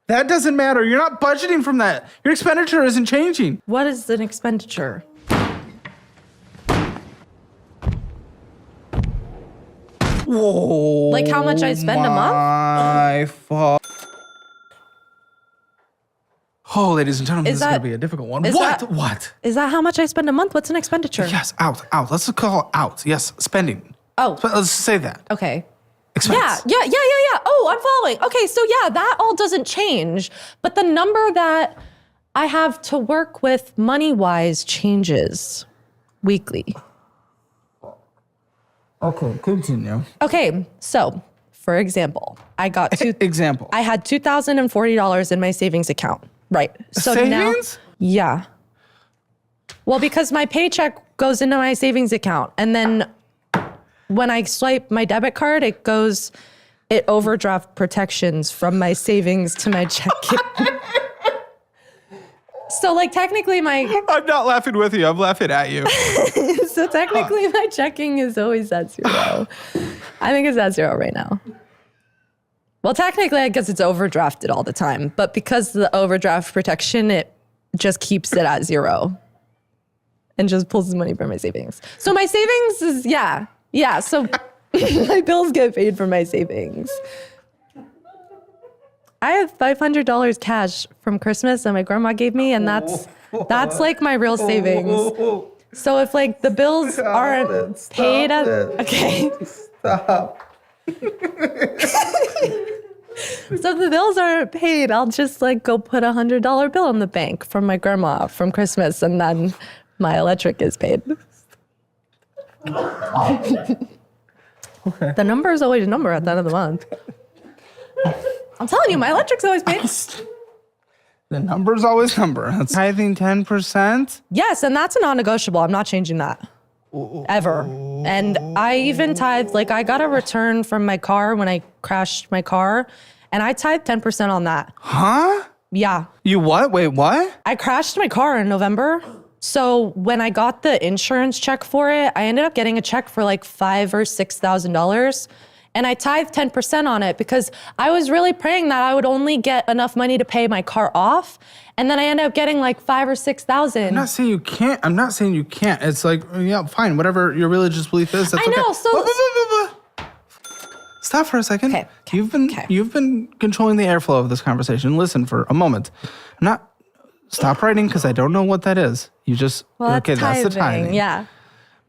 That doesn't matter. You're not budgeting from that. Your expenditure isn't changing. What is an expenditure? Whoa. Like how much I spend a month? My fault. Oh, ladies and gentlemen, this is going to be a difficult one. What? Is that how much I spend a month? What's an expenditure? Yes, out. Let's just call it out. Yes, spending. Oh. Let's say that. Okay. Expense. Yeah. Oh, I'm following. Okay, so yeah, that all doesn't change. But the number that I have to work with money-wise changes weekly. Okay, continue. Okay, so for example, I got Example. I had $2,040 in my savings account. Right. So savings? Now, yeah. Well, because my paycheck goes into my savings account, and then when I swipe my debit card, it overdraft protections from my savings to my checking. So like technically I'm not laughing with you, I'm laughing at you. So technically my checking is always at zero. I think it's at zero right now. Well, technically I guess it's overdrafted all the time, but because of the overdraft protection, it just keeps it at zero and just pulls the money from my savings. So my savings is, yeah. So my bills get paid from my savings. I have $500 cash from Christmas that my grandma gave me, and that's like my real savings. So if like the bills aren't paid, okay. Stop. So if the bills aren't paid, I'll just like go put $100 bill in the bank from my grandma from Christmas, and then my electric is paid. Okay. The number is always a number at the end of the month. I'm telling you, my electric's always paid. The number's always number. That's tithing 10%? Yes, and that's a non-negotiable. I'm not changing that. Ever. And I even tithe, like I got a return from my car when I crashed my car, and I tithed 10% on that. Huh? Yeah. You what? Wait, what? I crashed my car in November. So when I got the insurance check for it, I ended up getting a check for like $5,000 or $6,000. And I tithed 10% on it because I was really praying that I would only get enough money to pay my car off. And then I ended up getting like $5,000 or $6,000. I'm not saying you can't. I'm not saying you can't. It's like, yeah, fine. Whatever your religious belief is, that's I know, okay. so... Stop for a second. Okay. You've been controlling the airflow of this conversation. Listen for a moment. Stop writing because I don't know what that is. You just, that's the tithing. Yeah.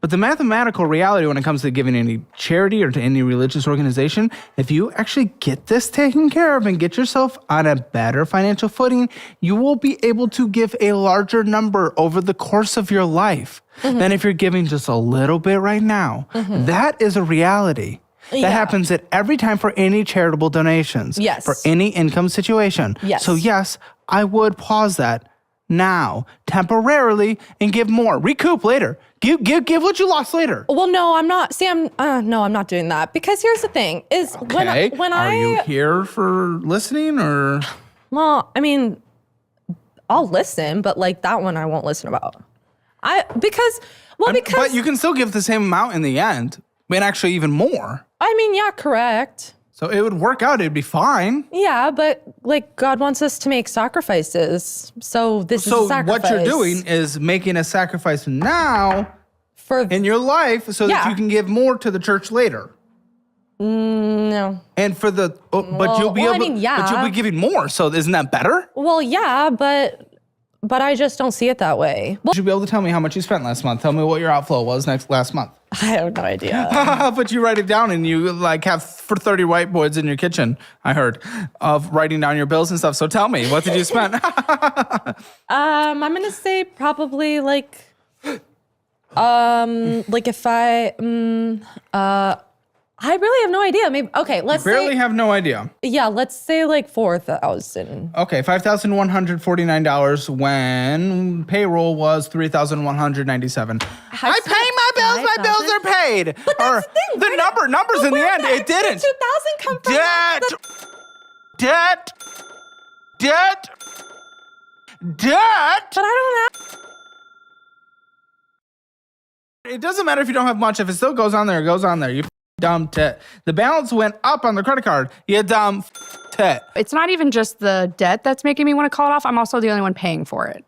But the mathematical reality when it comes to giving any charity or to any religious organization, if you actually get this taken care of and get yourself on a better financial footing, you will be able to give a larger number over the course of your life than if you're giving just a little bit right now. That is a reality. That happens at every time for any charitable donations. Yes. For any income situation. Yes. So yes, I would pause that now, temporarily, and give more. Recoup later. Give what you lost later. Well, no, I'm not. See, I'm not doing that because here's the thing: is when Are you here for listening or? Well, I mean, I'll listen, but like that one, I won't listen about. Because. But you can still give the same amount in the end, and actually even more. I mean, yeah, correct. So it would work out. It'd be fine. Yeah, but like God wants us to make sacrifices. So this is a sacrifice. So what you're doing is making a sacrifice now in your life so that you can give more to the church later. No. And for the but you'll be giving more. So isn't that better? Well, yeah, but I just don't see it that way. You should be able to tell me how much you spent last month. Tell me what your outflow was last month. I have no idea. But you write it down and you like have for 30 whiteboards in your kitchen, I heard, of writing down your bills and stuff. So tell me, what did you spend? I'm going to say probably like if I really have no idea. Maybe, okay, let's say. Barely have no idea. Yeah, let's say like 4,000. Okay, $5,149 when payroll was $3,197. I pay my bills. 5, my bills are paid. But that's the thing. The numbers in the end, it didn't. 2,000 come from Debt. But I don't have. It doesn't matter if you don't have much. If it still goes on there, it goes on there. You dumped it. The balance went up on the credit card. You dumped it. It's not even just the debt that's making me want to call it off. I'm also the only one paying for it.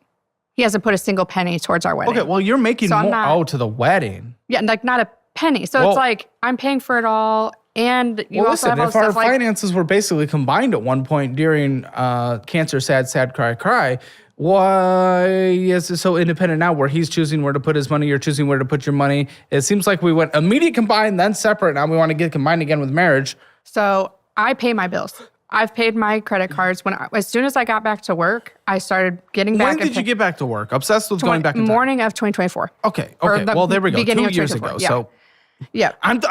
He hasn't put a single penny towards our wedding. Okay, well, you're making So I'm more. not- To the wedding. Yeah, like not a penny. So Well- it's like I'm paying for it all, and you Well, also listen, have all if our stuff like finances were basically combined at one point during cancer, sad, cry, why is it so independent now where he's choosing where to put his money, you're choosing where to put your money? It seems like we went immediate combined, then separate. Now we want to get combined again with marriage. So I pay my bills. I've paid my credit cards. As soon as I got back to work, I started getting back. When did you get back to work? Obsessed with going back in time. Morning of 2024. Okay. Or the Well, there we go. 2 beginning of years ago. 2024, So Yeah. I'm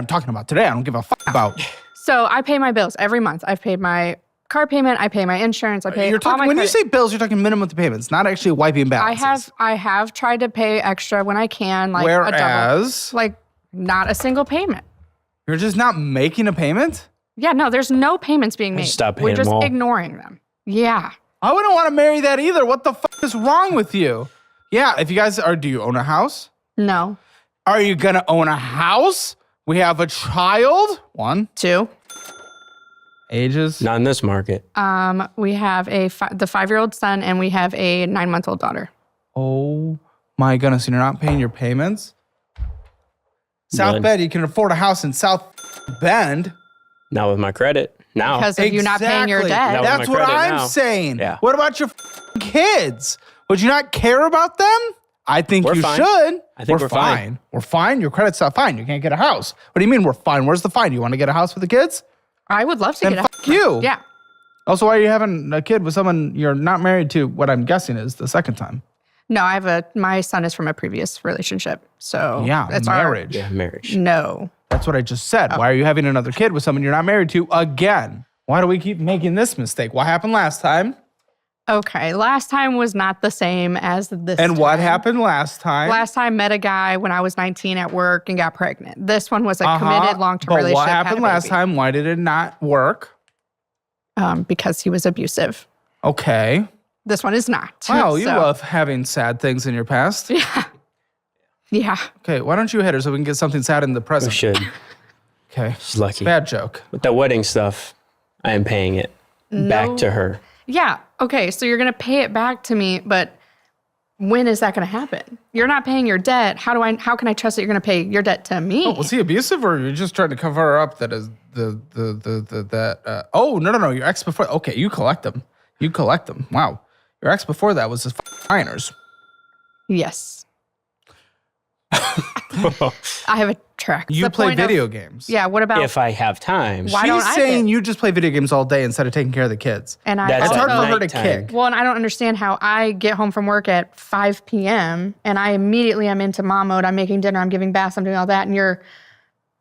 talking about today. I don't give a fuck about. So I pay my bills every month. I've paid my car payment. I pay my insurance. I pay You're all talking my when you credit. say bills, you're talking minimum payments, not actually wiping balances. I have tried to pay extra when I can, like a double, Whereas like not a single payment. you're just not making a payment. Yeah, no, there's no payments being made. stopped We're paying just them all. ignoring them. Yeah. I wouldn't want to marry that either. What the fuck is wrong with you? Yeah, if you guys do you own a house? No. Are you gonna own a house? We have a child. 1. 2. Ages. Not in this market. We have the 5-year-old son, and we have a 9-month-old daughter. Oh my goodness, and you're not paying your payments? South None. Bend, you can afford a house in South Bend. Not with my credit. Now. Because of you not paying your Exactly. debt. No. That's with my what credit I'm now. saying. Yeah. What about your kids? Would you not care about them? I think We're you fine. should. I think we're fine. We're fine. Your credit's not fine. You can't get a house. What do you mean we're fine? Where's the fine? You want to get a house with the kids? I would love to Then get a fuck you. Yeah. Also, why are you having a kid with someone you're not married to? What I'm guessing is the second time. No, my son is from a previous relationship. So Yeah, it's marriage. Yeah, marriage. No. That's what I just said. Why are you having another kid with someone you're not married to again? Why do we keep making this mistake? What happened last time? Okay. Last time was not the same as this And what time. happened last time? Last time met a guy when I was 19 at work and got pregnant. This one was a committed long-term relationship. But what had a happened last baby. time? Why did it not work? Because he was abusive. Okay. This one is not. Wow, you So, love having sad things in your past. Yeah. Okay, why don't you hit her so we can get something sad in the We present? should. Okay. She's lucky. Bad joke. With the wedding stuff, I am paying it back to her. Yeah. Okay. So you're going to pay it back to me, but when is that going to happen? You're not paying your debt. How can I trust that you're going to pay your debt to me? Was he abusive or you're just trying to cover her up that is oh, no, your ex before. Okay, you collect them. Wow. Your ex before that was his minors. Yes. I have a track. You The play point of- video games. Yeah. What about If I have time. Why She's don't I saying get- you just play video games all day instead of taking care of the kids. and I That's It's also, hard for her to nighttime. kick. well, and I don't understand how I get home from work at 5 p.m. and I immediately am into mom mode. I'm making dinner, I'm giving baths, I'm doing all that, and you're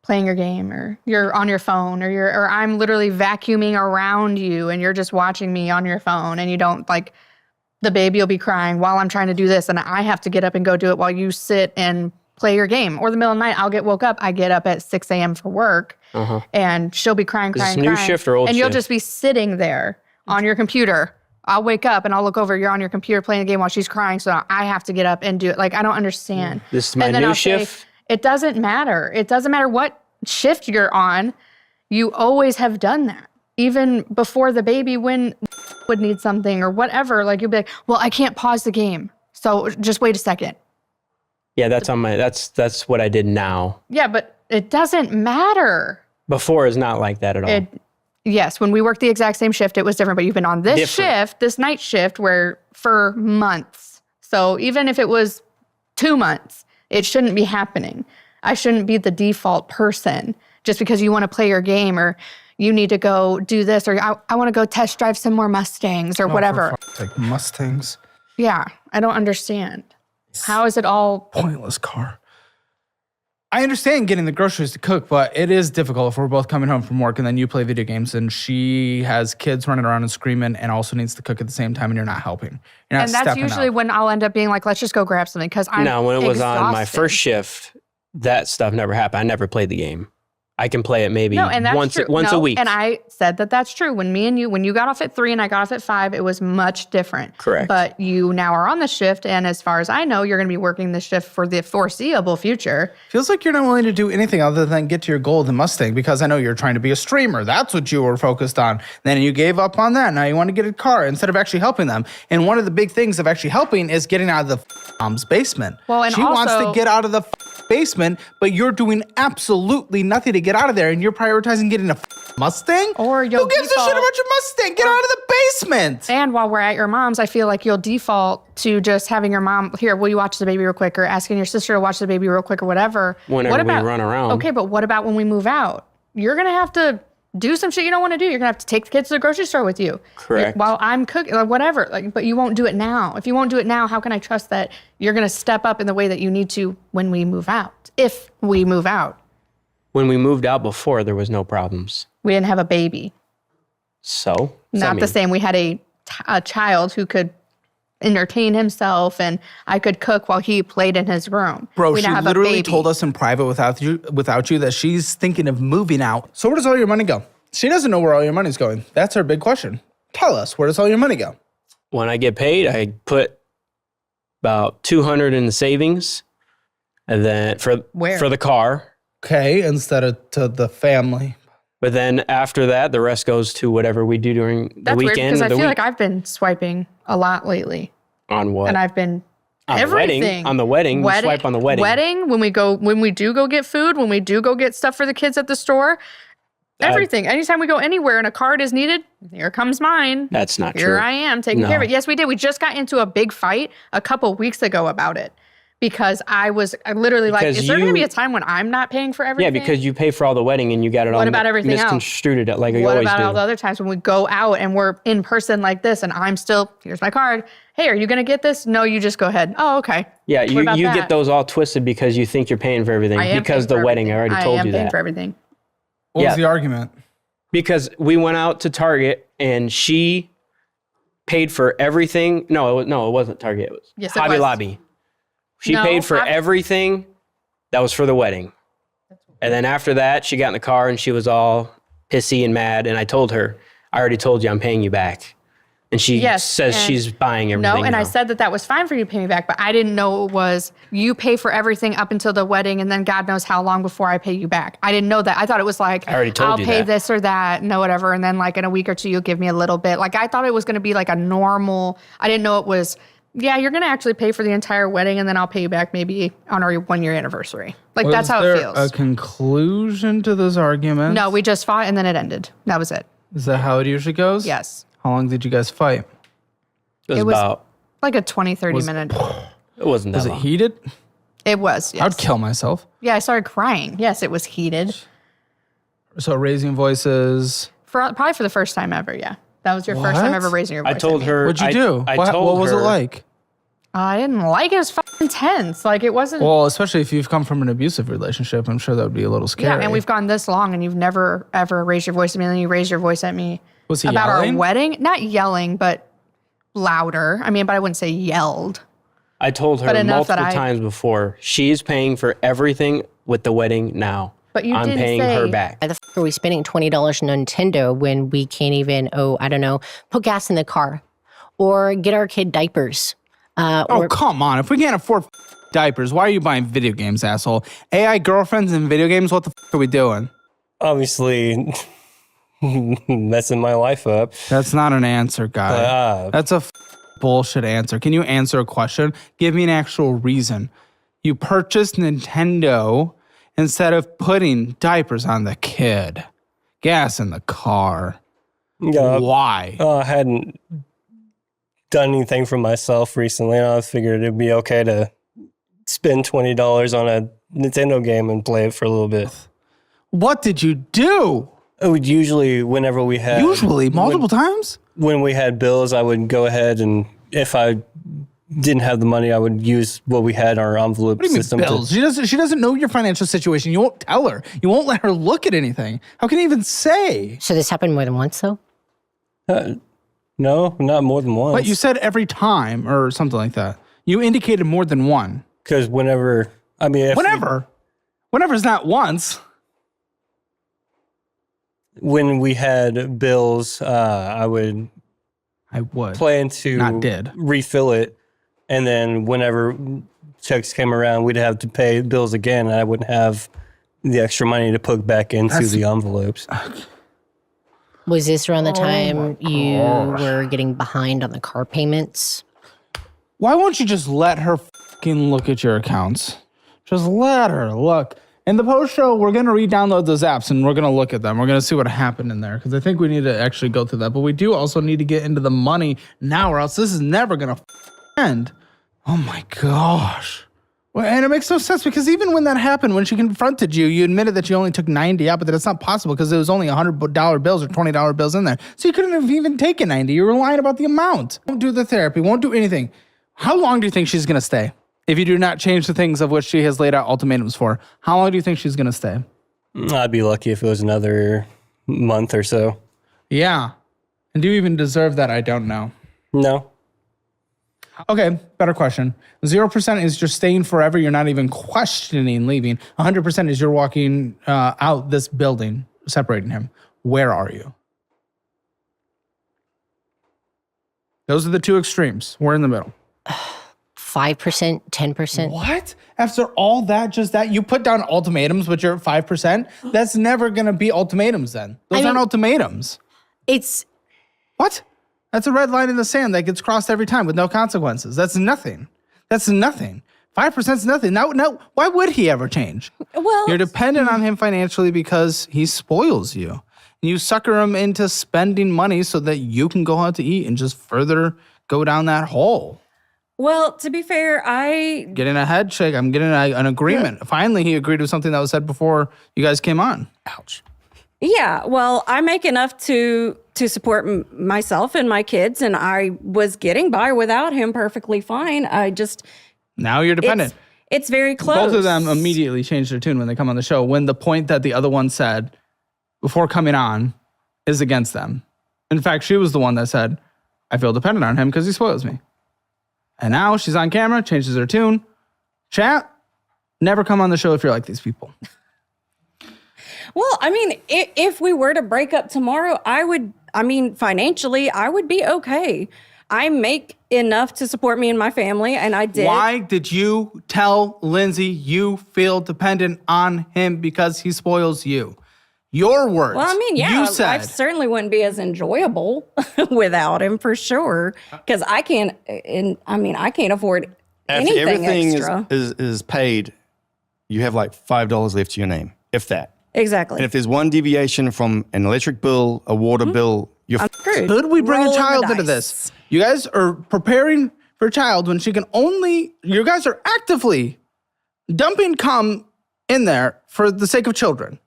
playing your game or you're on your phone or I'm literally vacuuming around you and you're just watching me on your phone and you don't like the baby will be crying while I'm trying to do this and I have to get up and go do it while you sit and play your game. Or the middle of the night, I'll get woke up. I get up at 6 a.m. for work and she'll be crying. Is this new shift or old And you'll shift? just be sitting there on your computer. I'll wake up and I'll look over. You're on your computer playing a game while she's crying. So I have to get up and do it. Like, I don't understand. This is my And then new I'll say, shift. it doesn't matter. It doesn't matter what shift you're on. You always have done that. Even before the baby, when would need something or whatever, like you'll be like, well, I can't pause the game. So just wait a second. Yeah, that's on my. That's what I did now. Yeah, but it doesn't matter. Before is not like that at all. Yes, when we worked the exact same shift, it was different, but you've been on this Different. shift, this night shift, where for months. So even if it was 2 months, it shouldn't be happening. I shouldn't be the default person just because you want to play your game or you need to go do this or I want to go test drive some more Mustangs or whatever. Like Mustangs. Yeah, I don't understand. How is it all? Pointless car. I understand getting the groceries to cook, but it is difficult if we're both coming home from work and then you play video games and she has kids running around and screaming and also needs to cook at the same time and you're not helping. You're not And that's stepping usually up. when I'll end up being like, let's just go grab something because I'm Now, when it was on my exhausted. first shift, that stuff never happened. I never played the game. I can play it maybe No, and that's once true. a week. And I said that that's true. When you got off at 3 and I got off at 5, it was much different. Correct. But you now are on the shift, and as far as I know, you're going to be working the shift for the foreseeable future. Feels like you're not willing to do anything other than get to your goal of the Mustang, because I know you're trying to be a streamer. That's what you were focused on. Then you gave up on that. Now you want to get a car instead of actually helping them. And one of the big things of actually helping is getting out of the mom's basement. Well, and she wants also- to get out of the basement, but you're doing absolutely nothing to get out of there, and you're prioritizing getting a Mustang? Or you'll Who gives a shit default- about your Mustang? Get out of the basement! And while we're at your mom's, I feel like you'll default to just having your mom, here, will you watch the baby real quick? Or asking your sister to watch the baby real quick or whatever. Whenever we run around. Okay, but what about when we move out? You're going to have to do some shit you don't want to do. You're going to have to take the kids to the grocery store with you. Correct. While I'm cooking, like whatever. But you won't do it now. If you won't do it now, how can I trust that you're going to step up in the way that you need to when we move out? If we move out. When we moved out before, there was no problems. We didn't have a baby. So? Not the same. We had a child who could entertain himself, and I could cook while he played in his room. Bro, We she didn't have a literally baby. told us in private without you that she's thinking of moving out. So where does all your money go? She doesn't know where all your money's going. That's her big question. Tell us, where does all your money go? When I get paid, I put about $200 in the savings, and then for the car. Okay, instead of to the family. But then after that, the rest goes to whatever we do during the That's weird weekend. because I or the feel week. like I've been swiping a lot lately, On what? and I've been on everything. the wedding. On the wedding. You swipe on the wedding. Wedding. When we do go get food, when we do go get stuff for the kids at the store, everything. Anytime we go anywhere and a card is needed, here comes mine. That's not Here true. I am taking care of it. Yes, we did. We just got into a big fight a couple weeks ago about it. Because I literally Because is there going to be you- a time when I'm not paying for everything? Yeah, because you pay for all the wedding and you got it all What about everything else? misconstrued it like you What always about do. all the other times when we go out and we're in person like this and I'm still, here's my card. Hey, are you going to get this? No, you just go ahead. Oh, okay. Yeah, What you about that? get those all twisted because you think you're paying for everything. I am Because paying the for wedding, I everything. already told I am you paying that. for everything. What Yeah. was the argument? Because we went out to Target and she paid for everything. No, it wasn't Target. It was Yes, it Hobby was. Lobby. She No, paid for Hobby- everything that was for the wedding. And then after that, she got in the car and she was all pissy and mad. And I told her, I already told you I'm paying you back. And she Yes, says and- she's buying everything. No, and I now. said that was fine for you to pay me back, but I didn't know it was you pay for everything up until the wedding and then God knows how long before I pay you back. I didn't know that. I thought it was like, I already told I'll you pay that. this or that, no, whatever. And then like in a week or two, you'll give me a little bit. Like I thought it was going to be like a normal, I didn't know it was, yeah, you're going to actually pay for the entire wedding and then I'll pay you back maybe on our 1-year anniversary. Like that's how it feels. Was there a conclusion to this argument? No, we just fought and then it ended. That was it. Is that how it usually goes? Yes. How long did you guys fight? it was- about, Like a 20, 30 minute. it wasn't that Was it long. heated? It was. Yes. I'd kill myself. Yeah, I started crying. Yes, it was heated. So raising voices. Probably for the first time ever, yeah. That was your first time What? ever raising your voice. I told at me. her. What'd you I- do? I what told was it her- like? I didn't like it. It was fucking tense. Like it wasn't. Well, especially if you've come from an abusive relationship, I'm sure that would be a little scary. yeah, and we've gone this long, and you've never ever raised your voice at me. And then you raised your voice at me Was he about yelling? our wedding. Not yelling, but louder. I mean, but I wouldn't say yelled. I told her But enough that multiple times before, she's paying for everything with the wedding now. But you I'm didn't paying her say- back. Why the f- are we spending $20 on Nintendo when we can't even, I don't know, put gas in the car or get our kid diapers? Oh, come on. If we can't afford diapers, why are you buying video games, asshole? AI girlfriends and video games? What the are we doing? Obviously, messing my life up. That's not an answer, guy. That's a bullshit answer. Can you answer a question? Give me an actual reason. You purchased Nintendo instead of putting diapers on the kid, gas in the car. Yeah, Why? I hadn't done anything for myself recently, and I figured it'd be okay to spend $20 on a Nintendo game and play it for a little bit. What did you do? I would usually, whenever we had Usually, multiple times? when we had bills, I would go ahead and if I didn't have the money, I would use what we had our envelope What do you mean system. bills? She doesn't know your financial situation. You won't tell her. You won't let her look at anything. How can you even say? So this happened more than once, though? No, not more than once. But you said every time or something like that. You indicated more than one. Because whenever, I mean, if Whenever. Whenever's not once. When we had bills, I would plan to Not did. refill it. And then whenever checks came around, we'd have to pay bills again. And I wouldn't have the extra money to put back into the envelopes. Was this around the time you were getting behind on the car payments? Why won't you just let her fucking look at your accounts? Just let her look. In the post show, we're going to re-download those apps and we're going to look at them. We're going to see what happened in there because I think we need to actually go through that. But we do also need to get into the money now or else this is never going to end. Oh my gosh. Well, and it makes no sense because even when that happened, when she confronted you, you admitted that you only took 90 out, but that's not possible because there was only $100 bills or $20 bills in there. So you couldn't have even taken 90. You were lying about the amount. Won't do the therapy, won't do anything. How long do you think she's going to stay? If you do not change the things of which she has laid out ultimatums for, how long do you think she's going to stay? I'd be lucky if it was another month or so. Yeah. And do you even deserve that? I don't know. No. Okay, better question. 0% is just staying forever. You're not even questioning leaving. 100% is you're walking out this building, separating him. Where are you? Those are the two extremes. We're in the middle. 5%, 10%. What? After all that, just that? You put down ultimatums, but you're at 5%? That's never going to be ultimatums then. Those aren't ultimatums. It's What? That's a red line in the sand that gets crossed every time with no consequences. That's nothing. That's nothing. 5% is nothing. Now, why would he ever change? Well, You're dependent on him financially because he spoils you. You sucker him into spending money so that you can go out to eat and just further go down that hole. Well, to be fair, Getting a head shake. I'm getting an agreement. Yeah. Finally, he agreed with something that was said before you guys came on. Ouch. Yeah, well, I make enough to support myself and my kids, and I was getting by without him perfectly fine. Now you're dependent. It's very close. Both of them immediately change their tune when they come on the show. When the point that the other one said before coming on is against them. In fact, she was the one that said, I feel dependent on him because he spoils me. And now she's on camera, changes her tune. Chat, never come on the show if you're like these people. Well, I mean, if we were to break up tomorrow, financially, I would be okay. I make enough to support me and my family, and I did. Why did you tell Lindsay you feel dependent on him because he spoils you? Your words. Well, I mean, yeah, you said. life certainly wouldn't be as enjoyable without him for sure. Because I can't afford anything everything extra. is paid, you have like $5 left to your name, if that. Exactly. And if there's one deviation from an electric bill, a water bill, you're screwed. Could we bring Rolling a child the into dice. this? You guys are preparing for a child when she can only, you guys are actively dumping cum in there for the sake of children.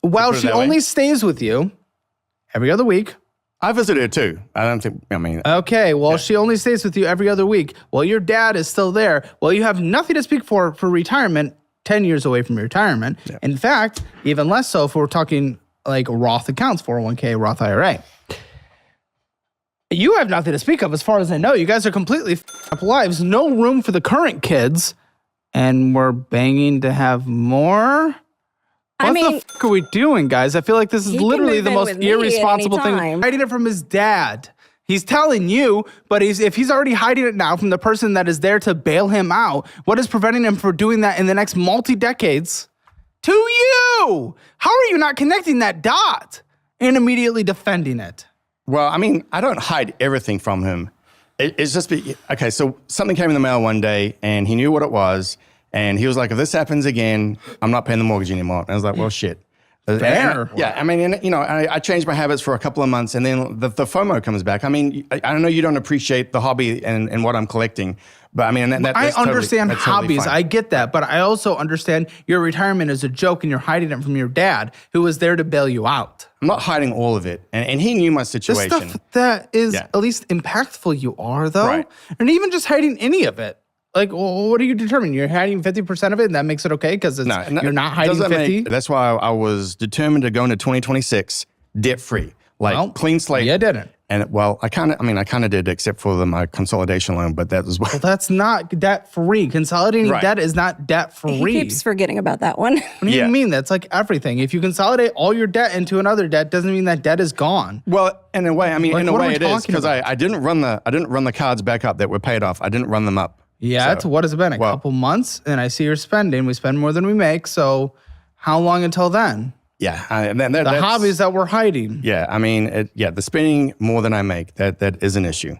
While put it she that way. only stays with you every other week. I visited her too. Okay, well, she only stays with you every other week. Well, your dad is still there. Well, you have nothing to speak for retirement, 10 years away from your retirement. Yeah. In fact, even less so if we're talking like Roth accounts, 401k, Roth IRA. You have nothing to speak of as far as I know. You guys are completely up lives. No room for the current kids. And we're banging to have more? What the fuck are we doing, guys? I feel like this is literally the most irresponsible thing. Hiding it from his dad. He's telling you, but if he's already hiding it now from the person that is there to bail him out, what is preventing him from doing that in the next multi-decades to you? How are you not connecting that dot and immediately defending it? Well, I mean, I don't hide everything from him. It's just, okay, so something came in the mail one day and he knew what it was. And he was like, if this happens again, I'm not paying the mortgage anymore. And I was like, well, shit. Fair. Yeah, I mean, I changed my habits for a couple of months and then the FOMO comes back. I mean, I know you don't appreciate the hobby and what I'm collecting, but I mean, I understand that's hobbies. Totally I get that. But I also understand your retirement is a joke and you're hiding it from your dad who was there to bail you out. I'm not hiding all of it. And he knew my The situation. stuff that is at least impactful you are, though. Right. And even just hiding any of it. Like, what are you determining? You're hiding 50% of it and that makes it okay because you're not hiding 50? That's why I was determined to go into 2026 debt-free. Like, clean slate. You didn't. And well, I kind of did, except for my consolidation loan, but that was Well, that's not debt free. Consolidating Right. debt is not debt He free. keeps forgetting about that one. What do you Yeah. mean? That's like everything. If you consolidate all your debt into another debt, doesn't mean that debt is gone. Well, in a way, Like, in a what are way we it is talking because about? I didn't run the cards back up that were paid off. I didn't run them up. Yeah, So, what has it been? A well- couple months? And I see you're spending. We spend more than we make. So how long until then? Yeah, The hobbies that we're hiding. Yeah, the spending more than I make, that is an issue.